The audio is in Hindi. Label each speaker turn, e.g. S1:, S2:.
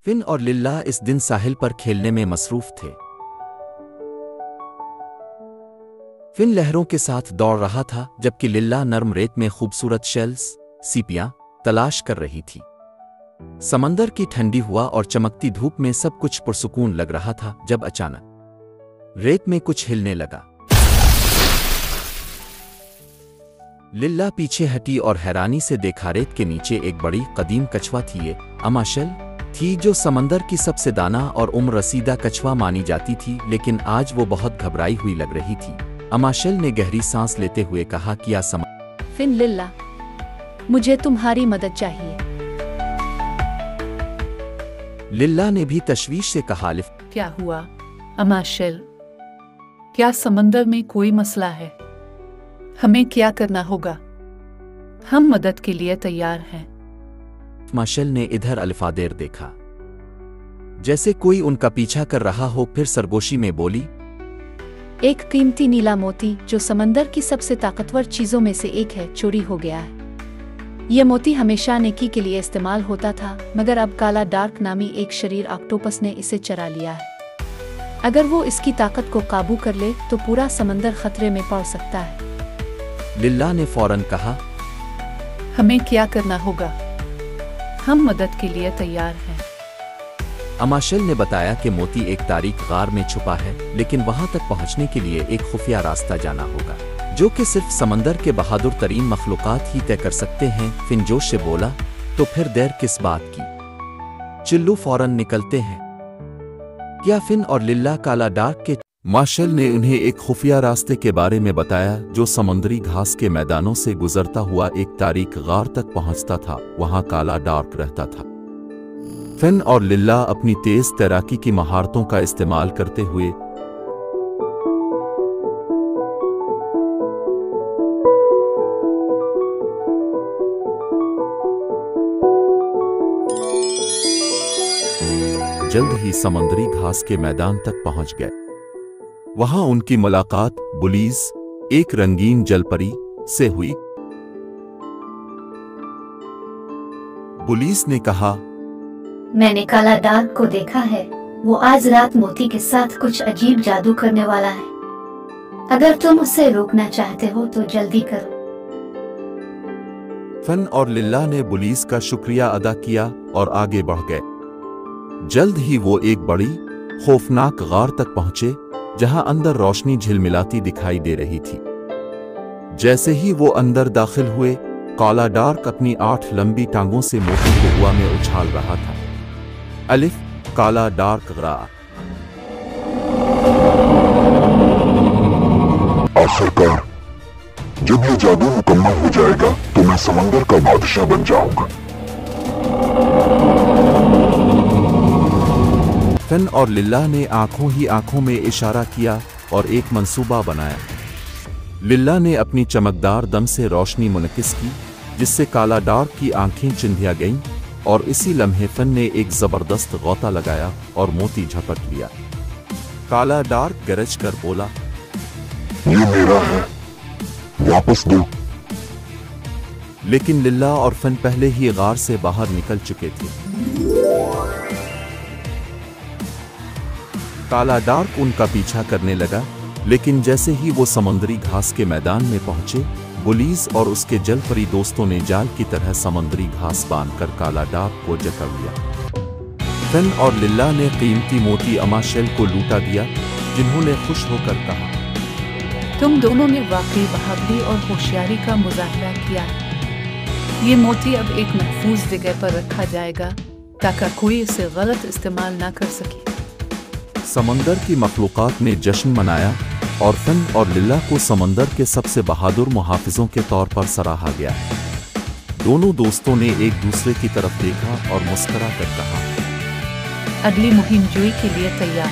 S1: फिन और लिल्ला इस दिन साहिल पर खेलने में मसरूफ थे। फिन लहरों के साथ दौड़ रहा था जबकि लिल्ला नर्म रेत में खूबसूरत शेल्स सीपियां तलाश कर रही थी। समंदर की ठंडी हवा और चमकती धूप में सब कुछ पुरसुकून लग रहा था जब अचानक रेत में कुछ हिलने लगा। लिल्ला पीछे हटी और हैरानी से देखा रेत के नीचे एक बड़ी कदीम कछुआ थी। ये अमाशल थी जो समंदर की सबसे दाना और उम्र रसीदा कछुआ मानी जाती थी, लेकिन आज वो बहुत घबराई हुई लग रही थी। अमाशल ने गहरी सांस लेते हुए कहा, क्या
S2: फिन लिल्ला, मुझे तुम्हारी मदद चाहिए।
S1: लिल्ला ने भी तशवीश से कहा, लिफ
S3: क्या हुआ अमाशल? क्या समंदर में कोई मसला है? हमें क्या करना होगा? हम मदद के लिए तैयार हैं।
S1: अमाशल ने इधर अल्फादेर देखा जैसे कोई उनका पीछा कर रहा हो, फिर सरगोशी में बोली,
S2: एक कीमती नीला मोती जो समंदर की सबसे ताकतवर चीजों में से एक है, चोरी हो गया है। यह मोती हमेशा नेकी के लिए इस्तेमाल होता था, मगर अब काला डार्क नामी एक शरीर ऑक्टोपस ने इसे चरा लिया है। अगर वो इसकी ताकत को काबू कर ले तो पूरा समंदर खतरे में पड़ सकता है।
S1: लिल्ला ने फौरन कहा,
S3: हमें क्या करना होगा? हम मदद के लिए तैयार हैं।
S1: अमाशल ने बताया कि मोती एक तारीक गार में छुपा है, लेकिन वहां तक पहुंचने के लिए एक खुफिया रास्ता जाना होगा जो कि सिर्फ समंदर के बहादुर तरीन मखलूकात ही तय कर सकते हैं। फिन जोश से बोला, तो फिर देर किस बात की, चिल्लू फौरन निकलते हैं। क्या फिन और लिल्ला काला डार्क के मार्शल ने उन्हें एक खुफिया रास्ते के बारे में बताया जो समुद्री घास के मैदानों से गुजरता हुआ एक तारीक गार तक पहुंचता था। वहां काला डार्क रहता था। फिन और लिल्ला अपनी तेज तैराकी की महारतों का इस्तेमाल करते हुए जल्द ही समुद्री घास के मैदान तक पहुंच गए। वहां उनकी मुलाकात बुलीज, एक रंगीन जलपरी, से हुई। बुलीज ने कहा,
S4: मैंने काला डार्क को देखा है। वो आज रात मोती के साथ कुछ अजीब जादू करने वाला है। अगर तुम उसे रोकना चाहते हो तो जल्दी करो।
S1: फन और लिल्ला ने बुलीज का शुक्रिया अदा किया और आगे बढ़ गए। जल्द ही वो एक बड़ी खौफनाक गार तक पहुंचे जहां अंदर रोशनी झिलमिलाती दिखाई दे रही थी। जैसे ही वो अंदर दाखिल हुए, काला डार्क अपनी 8 लंबी टांगों से मोती को हवा में उछाल रहा था। अलिफ काला डार्क ग्रा।
S5: आखिरकार जब ये जादू मुकम्मल हो जाएगा तो मैं समंदर का बादशाह बन जाऊंगा।
S1: फिन और लिल्ला ने आंखों ही आंखों में इशारा किया और एक मंसूबा बनाया। लिल्ला ने अपनी चमकदार दम से रोशनी मुनकिस की जिससे काला डार्क की आंखें चिंधिया गईं, और इसी लम्हे फिन ने एक जबरदस्त गौता लगाया और मोती झपट लिया। काला डार्क गरज कर बोला,
S5: ये मेरा है, वापस दो।
S1: लेकिन लिल्ला और फिन पहले ही गार से बाहर निकल चुके थे। काला डार्क उनका पीछा करने लगा, लेकिन जैसे ही वो समुद्री घास के मैदान में पहुंचे, बुलीज और उसके जलपरी दोस्तों ने जाल की तरह समुद्री घास बांधकर काला डार्क को जकड़ लिया। फिन और लिल्ला ने कीमती मोती अमाशल को लूटा दिया, जिन्होंने खुश होकर कहा,
S3: तुम दोनों ने वाकई बहादुरी और होशियारी का मुजाहरा किया है। ये मोती अब एक महफूज जगह पर रखा जाएगा ताकि कोई इसे गलत इस्तेमाल ना कर सके।
S1: समंदर की मखलूकात ने जश्न मनाया और फिन और लिल्ला को समंदर के सबसे बहादुर मुहाफिजों के तौर पर सराहा गया। दोनों दोस्तों ने एक दूसरे की तरफ देखा और मुस्कुरा कर कहा,
S3: अगली मुहिम जोई के लिए तैयार।